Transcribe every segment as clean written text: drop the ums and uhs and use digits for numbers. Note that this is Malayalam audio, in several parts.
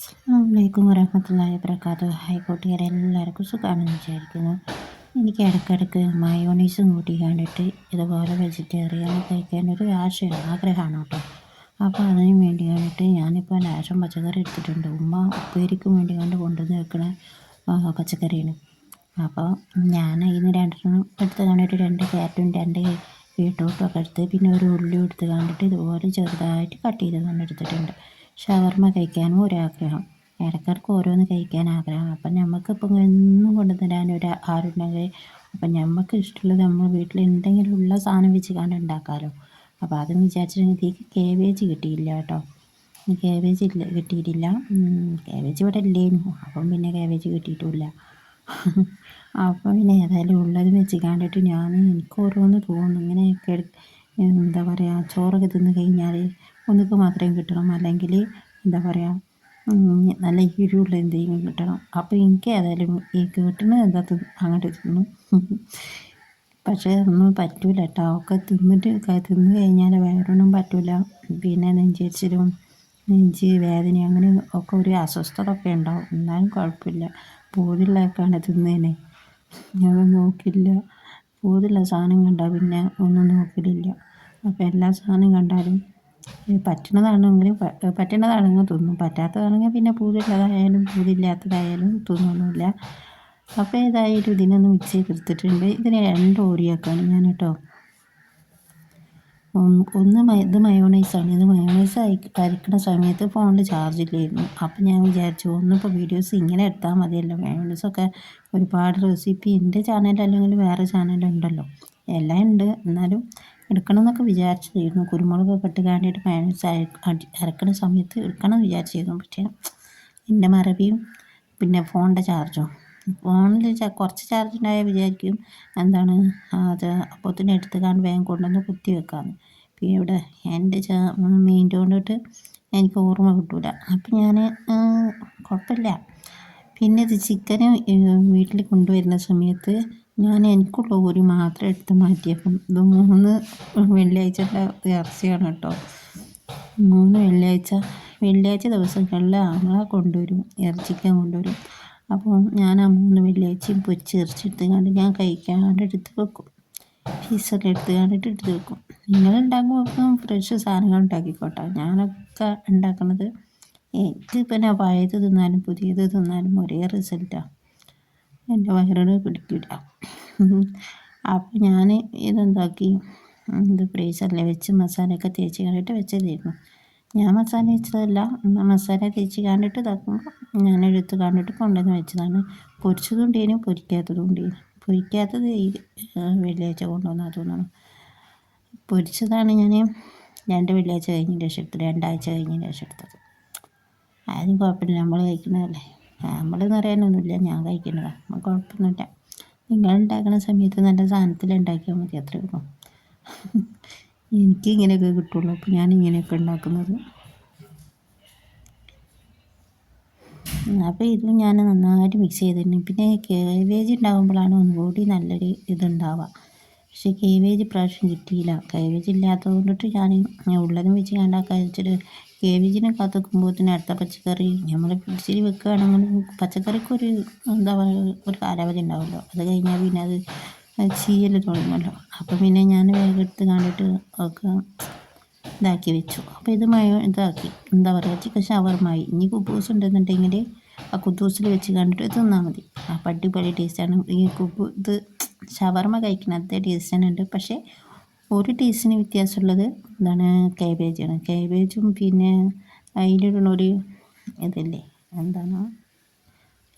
അസ്സലാമലൈക്കും വറഹ്മത്തുള്ളാഹി വബറകാതുഹു. ഹായ് കൂട്ടുകാരെ, എല്ലാവർക്കും സുഖമാണെന്ന് വിചാരിക്കുന്നു. എനിക്ക് ഇടയ്ക്കിടയ്ക്ക് മയോണൈസും കൂട്ടി കണ്ടിട്ട് ഇതുപോലെ വെജിറ്റേറിയൻ കഴിക്കാനൊരു ആഗ്രഹമാണ് കേട്ടോ. അപ്പോൾ അതിന് വേണ്ടി കണ്ടിട്ട് ഞാനിപ്പോൾ ലേശം പച്ചക്കറി എടുത്തിട്ടുണ്ട്. ഉമ്മ ഉപ്പേരിക്കും വേണ്ടി കണ്ട് കൊണ്ടുവന്ന് വെക്കണ പച്ചക്കറിയാണ്. അപ്പോൾ ഞാൻ ഇതിന് രണ്ടെണ്ണം എടുത്ത് കണ്ടിട്ട് 2 ക്യാരറ്റും 2 ബീട്രൂട്ടും ഒക്കെ എടുത്ത് പിന്നെ ഒരു ഉള്ളി എടുത്ത് കണ്ടിട്ട് ഇതുപോലെ ചെറുതായിട്ട് കട്ട് ചെയ്ത് കണ്ടെടുത്തിട്ടുണ്ട്. ഷവർമ്മ കഴിക്കാനും ഒരാഗ്രഹം, ഇടയ്ക്കിടയ്ക്ക് ഓരോന്ന് കഴിക്കാൻ ആഗ്രഹം. അപ്പം നമുക്കിപ്പം എന്നും കൊണ്ടു തരാൻ ആരുണ്ടെങ്കിൽ അപ്പം നമുക്ക് ഇഷ്ടമുള്ളത് നമ്മൾ വീട്ടിൽ എന്തെങ്കിലും ഉള്ള സാധനം വെച്ച് കണ്ട് ഉണ്ടാക്കാമല്ലോ. അപ്പോൾ അതെന്ന് വിചാരിച്ചിട്ടുണ്ടെങ്കിൽ ഇതിലേക്ക് കേബേജ് കിട്ടിയില്ല കേട്ടോ. കേബേജ് കിട്ടിയിട്ടില്ല. കേബേജ് ഇവിടെ ഇല്ലേനു. അപ്പം പിന്നെ കേബേജ് കിട്ടിയിട്ടുമില്ല. അപ്പം പിന്നെ ഏതായാലും ഉള്ളത് വെച്ച് കണ്ടിട്ട് എനിക്ക് ഓരോന്ന് തോന്നും ഇങ്ങനെയൊക്കെ. എന്താ പറയുക, ചോറൊക്കെ തിന്ന് കഴിഞ്ഞാൽ ഒന്നുക്ക് മാത്രം കിട്ടണം, അല്ലെങ്കിൽ എന്താ പറയുക നല്ല എരിവുള്ള എന്തെങ്കിലും കിട്ടണം. അപ്പോൾ എനിക്ക് ഏതായാലും ഈ കിട്ടണത് എന്താ അങ്ങോട്ട് തിന്നും. പക്ഷേ ഒന്നും പറ്റൂല കേട്ടോ. ഒക്കെ തിന്ന് കഴിഞ്ഞാൽ വയറൊന്നും പറ്റൂല. പിന്നെ നെഞ്ചരിച്ചിലും നെഞ്ച് വേദന അങ്ങനെ ഒക്കെ ഒരു അസ്വസ്ഥത ഒക്കെ ഉണ്ടാവും. എന്നാലും കുഴപ്പമില്ല, പൂതിയുള്ളതൊക്കെയാണ് തിന്നേനെ. ഞാൻ നോക്കില്ല, പൂതിയുള്ള സാധനം കണ്ടാൽ പിന്നെ ഒന്നും നോക്കലില്ല. അപ്പോൾ എല്ലാ സാധനം കണ്ടാലും പറ്റുന്നതാണെങ്കിൽ തിന്നും, പറ്റാത്തതാണെങ്കിൽ പിന്നെ പൂതിയുള്ളതായാലും പൂതിയില്ലാത്തതായാലും തിന്നൊന്നുമില്ല. അപ്പോൾ ഏതായാലും ഇതിനൊന്ന് മിക്സ് ചെയ്തെടുത്തിട്ടുണ്ട്. ഇതിന് 2 ഓരിയാക്കാണ് ഞാൻ കേട്ടോ. ഇത് മയോണൈസാണ്. ഇത് മയോണൈസ് അരിക്കണ സമയത്ത് ഫോണിൽ ചാർജ് ഇല്ലായിരുന്നു. അപ്പം ഞാൻ വിചാരിച്ചു ഒന്നിപ്പോൾ വീഡിയോസ് ഇങ്ങനെ എടുത്താൽ മതിയല്ലോ. മയോണൈസൊക്കെ ഒരുപാട് റെസിപ്പി എൻ്റെ ചാനൽ അല്ലെങ്കിൽ വേറെ ചാനലുണ്ടല്ലോ, എല്ലാം ഉണ്ട്. എന്നാലും എടുക്കണം എന്നൊക്കെ വിചാരിച്ചിരുന്നു. കുരുമുളകൊക്കെ ഇട്ട് കാണ്ടിട്ട് മയോണൈസ് അരക്കണ സമയത്ത് എടുക്കണം എന്ന് വിചാരിച്ചിരുന്നു. പക്ഷേ എൻ്റെ മറവിയും പിന്നെ ഫോണിൻ്റെ ചാർജും. ഫോണിൽ കുറച്ച് ചാർജ് ഉണ്ടായാൽ വിചാരിക്കും എന്താണ് അത് അപ്പോഴത്തേനും എടുത്ത് കാണ്ട് വേഗം കൊണ്ടുവന്ന് കുത്തി വെക്കാമെന്ന്. പിന്നെ ഇവിടെ എൻ്റെ മെയിൻ കൊണ്ടിട്ട് എനിക്ക് ഓർമ്മ കിട്ടൂല. അപ്പം ഞാൻ കുഴപ്പമില്ല. പിന്നെ ഇത് ചിക്കന് വീട്ടിൽ കൊണ്ടുവരുന്ന സമയത്ത് ഞാൻ എനിക്കുള്ള ഒരു മാത്രം എടുത്ത് മാറ്റിയേക്കും. ഇത് 3 വെള്ളിയാഴ്ചത്തെ ഇറച്ചിയാണ് കേട്ടോ. 3 വെള്ളിയാഴ്ച ദിവസങ്ങളിൽ ആങ്ങളെ കൊണ്ടുവരും, ചിക്കൻ കൊണ്ടുവരും. അപ്പോൾ ഞാൻ ആ 3 വെള്ളിയാഴ്ചയും പൊരിച്ച് ഇറച്ചെടുത്ത് കണ്ട് ഞാൻ കഴിക്കാണ്ട് എടുത്ത് വെക്കും. പീസെല്ലാം എടുത്ത് കണ്ടിട്ട് എടുത്ത് വെക്കും. നിങ്ങളുണ്ടാക്കുമ്പോൾ ഫ്രഷ് സാധനങ്ങൾ ഉണ്ടാക്കിക്കോട്ടെ. ഞാനൊക്കെ ഉണ്ടാക്കുന്നത് എനിക്ക് പിന്നെ പഴയത് തിന്നാലും പുതിയത് തിന്നാലും ഒരേ റിസൾട്ടാണ്. എൻ്റെ വയറിന് പിടിക്കില്ല. അപ്പോൾ ഞാൻ ഇതെന്താക്കി, ഇത് ഫ്രീസറിൽ വെച്ച് മസാലയൊക്കെ തേച്ച് കണ്ടിട്ട് വെച്ചതായിരുന്നു. ഞാൻ മസാല വെച്ചതല്ല, മസാല തേച്ച് കണ്ടിട്ട് ഇതാക്കുമ്പോൾ ഞാൻ എടുത്ത് കണ്ടിട്ട് കൊണ്ടുവന്ന് വെച്ചതാണ്. പൊരിച്ചതും ഉണ്ടേനും പൊരിക്കാത്തതും ഉണ്ടേനും. പൊരിക്കാത്തത് ഈ വെള്ളിയാഴ്ച കൊണ്ടുവന്നാൽ തോന്നണം. പൊരിച്ചതാണ് ഞാൻ 2 വെള്ളിയാഴ്ച കഴിഞ്ഞതിന് ശേഷം എടുത്തത്, 2 ആഴ്ച കഴിഞ്ഞതിന് ശേഷം എടുത്തത്. ആരും കുഴപ്പമില്ല, നമ്മൾ കഴിക്കുന്നതല്ലേ. നമ്മളെന്ന് പറയാനൊന്നുമില്ല, ഞാൻ കഴിക്കുന്നതാണ്, നമ്മൾ കുഴപ്പമൊന്നുമില്ല. നിങ്ങൾ ഉണ്ടാക്കുന്ന സമയത്ത് നല്ല സാധനത്തിൽ ഉണ്ടാക്കിയാൽ മതി, അത്രേ ഉള്ളൂ. എനിക്ക് ഇങ്ങനെയൊക്കെ കിട്ടുള്ളൂ. അപ്പോൾ ഞാൻ ഇങ്ങനെയൊക്കെ ഉണ്ടാക്കുന്നത്. അപ്പോൾ ഇതും ഞാൻ നന്നായിട്ട് മിക്സ് ചെയ്തിട്ടുണ്ട്. പിന്നെ കേബേജ് ഉണ്ടാകുമ്പോഴാണ് ഒന്നുകൂടി നല്ലൊരു ഇതുണ്ടാവുക. പക്ഷേ കേബേജ് പ്രാവശ്യം കിട്ടിയില്ല. കേബേജ് ഇല്ലാത്തത് കൊണ്ടിട്ട് ഞാൻ ഉള്ളതും വെച്ച് കണ്ടാക്കാൻ വെച്ചിട്ട് കേബേജിനെ കാത്തുക്കുമ്പോഴത്തേന് അടുത്ത പച്ചക്കറി നമ്മൾ ഫ്രിഡ്ജിൽ വെക്കുകയാണെങ്കിൽ പച്ചക്കറിക്കൊരു എന്താ പറയുക, ഒരു കാലാവധി ഉണ്ടാവുമല്ലോ. അത് കഴിഞ്ഞാൽ പിന്നെ അത് ചീയൽ തുടങ്ങുമല്ലോ. അപ്പം പിന്നെ ഞാൻ വേഗം എടുത്ത് കണ്ടിട്ട് ഒക്കെ ഇതാക്കി വെച്ചു. അപ്പോൾ ഇത് ഇതാക്കി എന്താ പറയുക, ചിക്കൻ ഷവർമായി. ഇനി കുബൂസ് ഉണ്ടെന്നുണ്ടെങ്കിൽ ആ കുബൂസിൽ വെച്ച് കണ്ടിട്ട് തിന്നാൽ മതി. ആ അടിപൊളി ടേസ്റ്റാണ്. ഈ ഇത് ഷവർമ കഴിക്കുന്നത് ടേസ്റ്റ് തന്നെ ഉണ്ട്. പക്ഷേ ഒരു ടേസ്റ്റിന് വ്യത്യാസമുള്ളത് എന്താണ്, കാബേജാണ്. കാബേജും പിന്നെ അതിലിടുന്നൊരു ഇതില്ലേ, എന്താണ്,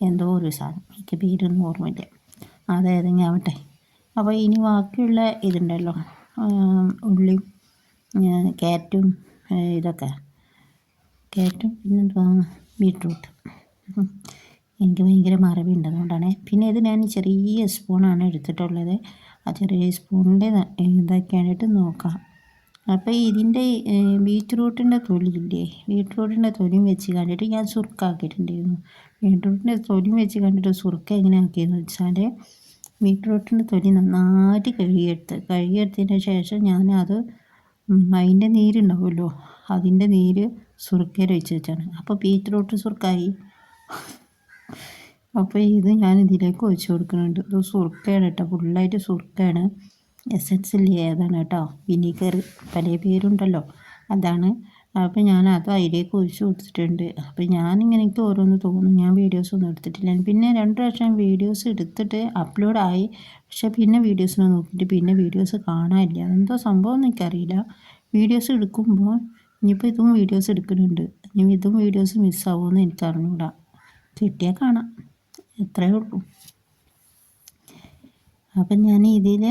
എന്തോ ഒരു സാധനം, എനിക്ക് പേരൊന്നും ഓർമ്മയില്ല, അതേതെങ്കിലും ആവട്ടെ. അപ്പോൾ ഇനി ബാക്കിയുള്ള ഇതുണ്ടല്ലോ, ഉള്ളിയും ക്യാരറ്റും ഇതൊക്കെ, ക്യാരറ്റും പിന്നെന്താ ബീട്രൂട്ട്. എനിക്ക് ഭയങ്കര മറവിയുണ്ട്, അതുകൊണ്ടാണ്. പിന്നെ ഇത് ഞാൻ ചെറിയ സ്പൂണാണ് എടുത്തിട്ടുള്ളത്. ആ ചെറിയ സ്പൂണിൻ്റെ ഇതാക്കിയായിട്ട് നോക്കാം. അപ്പോൾ ഇതിൻ്റെ ബീറ്റ്റൂട്ടിൻ്റെ തൊലിയില്ലേ, ബീറ്റ്റൂട്ടിൻ്റെ തൊലിയും വെച്ച് കണ്ടിട്ട് ഞാൻ സുർക്കാക്കിയിട്ടുണ്ടായിരുന്നു. ബീറ്റ്റൂട്ടിൻ്റെ തൊലിയും വെച്ച് കണ്ടിട്ട് സുർക്ക എങ്ങനെ ആക്കിയെന്ന് വെച്ചാൽ, ബീറ്റ്റൂട്ടിൻ്റെ തൊലി നന്നായിട്ട് കഴുകിയെടുത്തതിന് ശേഷം ഞാൻ അതിൻ്റെ നീരുണ്ടാവുമല്ലോ, അതിൻ്റെ നീര് സുറുക്കയിൽ ഒഴിച്ച് വെച്ചാണ്. അപ്പോൾ ബീറ്റ്റൂട്ട് സുറുക്കായി. അപ്പോൾ ഇത് ഞാൻ ഇതിലേക്ക് ഒഴിച്ച് കൊടുക്കുന്നുണ്ട്. ഇത് സുറുക്കയാണ് കേട്ടോ, ഫുള്ളായിട്ട് സുറുക്കയാണ്. എസൻസ് ഇല്ലേ അതാണ് കേട്ടോ, വിനീഗർ പല പേരുണ്ടല്ലോ അതാണ്. അപ്പോൾ ഞാൻ അത് അതിലേക്ക് ഒഴിച്ച് കൊടുത്തിട്ടുണ്ട്. അപ്പോൾ ഞാനിങ്ങനെ എനിക്ക് ഓരോന്ന് തോന്നും, ഞാൻ വീഡിയോസൊന്നും എടുത്തിട്ടില്ല. പിന്നെ 2 പ്രാവശ്യം വീഡിയോസ് എടുത്തിട്ട് അപ്ലോഡായി, പക്ഷേ പിന്നെ വീഡിയോസിനെ നോക്കിയിട്ട് പിന്നെ വീഡിയോസ് കാണാനില്ല. അതെന്തോ സംഭവം എന്ന് എനിക്കറിയില്ല. വീഡിയോസ് എടുക്കുമ്പോൾ ഇനിയിപ്പോൾ ഇതും വീഡിയോസ് എടുക്കുന്നുണ്ട്, ഇനി ഇതും വീഡിയോസ് മിസ്സാവുമെന്ന് എനിക്കറിഞ്ഞൂടാ. കിട്ടിയാൽ കാണാം, എത്രയേ ഉള്ളൂ. അപ്പം ഞാൻ ഇതിൽ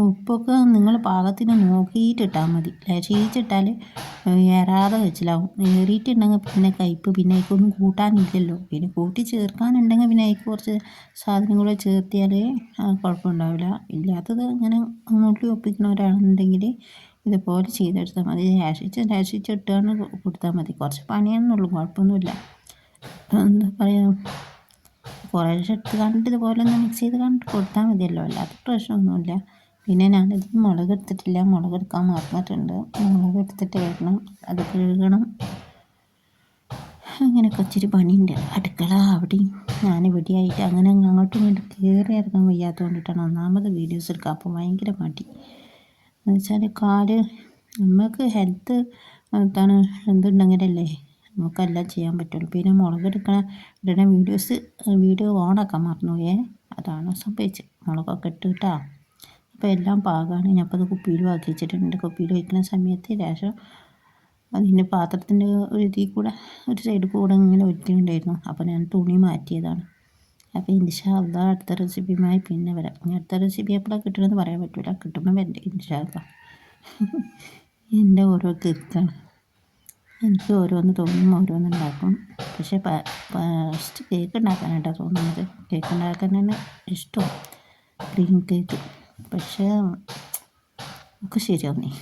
ഉപ്പൊക്കെ നിങ്ങൾ പാകത്തിന് നോക്കിയിട്ട് ഇട്ടാൽ മതി. ലേശിച്ചിട്ടാൽ ഏറാതെ വെച്ചിലാവും. ഏറിയിട്ടുണ്ടെങ്കിൽ പിന്നെ കയ്പ്പ്, പിന്നെ അതിക്കൊന്നും കൂട്ടാനില്ലല്ലോ. പിന്നെ കൂട്ടി ചേർക്കാനുണ്ടെങ്കിൽ പിന്നെ അതിക്ക് കുറച്ച് സാധനം കൂടെ ചേർത്തിയാൽ കുഴപ്പമുണ്ടാവില്ല. ഇല്ലാത്തത് ഇങ്ങനെ നുള്ളി ഒപ്പിക്കണവരാണെന്നുണ്ടെങ്കിൽ ഇതുപോലെ ചെയ്തെടുത്താൽ മതി. ലേശിച്ചിട്ടാണ് കൊടുത്താൽ മതി. കുറച്ച് പണിയാണെന്നുള്ളൂ, കുഴപ്പമൊന്നുമില്ല. എന്താ പറയുക, കുറേശ്ശെ എടുത്ത് കണ്ടിട്ട് ഇതുപോലെ ഒന്ന് മിക്സ് ചെയ്ത് കണ്ടിട്ട് കൊടുത്താൽ മതിയല്ലോ, അല്ലാത്ത പ്രശ്നമൊന്നുമില്ല. പിന്നെ ഞാനിത് മുളക് എടുത്തിട്ടില്ല, മുളക് എടുക്കാൻ മറന്നിട്ടുണ്ട്. മുളക് എടുത്തിട്ട് വരണം, അത് കഴുകണം. അങ്ങനെയൊക്കെ ഇച്ചിരി പണിയുണ്ട്. അടുക്കള അവിടെയും ഞാനിവിടെയായിട്ട് അങ്ങനെ അങ്ങോട്ടും ഇങ്ങോട്ടും കയറി ഇറങ്ങാൻ വയ്യാത്തത് കൊണ്ടിട്ടാണ് ഒന്നാമത് വീഡിയോസ് എടുക്കുക. അപ്പോൾ ഭയങ്കര മടി എന്ന് വെച്ചാൽ കാല് നമുക്ക് ഹെൽത്ത് എന്താണ് എന്തുണ്ടെങ്കിലല്ലേ നമുക്കെല്ലാം ചെയ്യാൻ പറ്റുള്ളൂ. പിന്നെ മുളക് ഇടണ വീഡിയോ ഓണാക്കാൻ മറന്നുപോയേ, അതാണ് സംഭവിച്ചത്. മുളകൊക്കെ ഇട്ടിട്ടാ. അപ്പോൾ എല്ലാം പാകമാണ്. ഞാൻ അപ്പോൾ അത് കുപ്പിയിലും ആക്കി വെച്ചിട്ടുണ്ട്. കുപ്പിയിൽ വയ്ക്കുന്ന സമയത്ത് ലേശം അതിൻ്റെ പാത്രത്തിൻ്റെ ഒരു ഇതിൽ കൂടെ ഒരു സൈഡിൽ കൂടെ ഇങ്ങനെ ഒറ്റിണ്ടായിരുന്നു. അപ്പോൾ ഞാൻ തുണി മാറ്റിയതാണ്. അപ്പോൾ ഇൻഷാ അള്ളാ അടുത്ത റെസിപ്പിയുമായി പിന്നെ വരാം. ഇനി അടുത്ത റെസിപ്പി എപ്പോഴാണ് കിട്ടണമെന്ന് പറയാൻ പറ്റില്ല, കിട്ടുമ്പോൾ വരണ്ടേ ഇൻഷാ അള്ളാ. എൻ്റെ ഓരോ കിക്കാണ്, എനിക്ക് ഓരോന്ന് തോന്നും ഓരോന്നുണ്ടാക്കും. പക്ഷേ ഫസ്റ്റ് കേക്ക് ഉണ്ടാക്കാനായിട്ടാണ് തോന്നുന്നത്. കേക്ക് ഉണ്ടാക്കാനാണ് ഇഷ്ടം, ക്രീം കേക്ക്. പക്ഷേ ഒക്കെ ശരിയാവുന്നേ.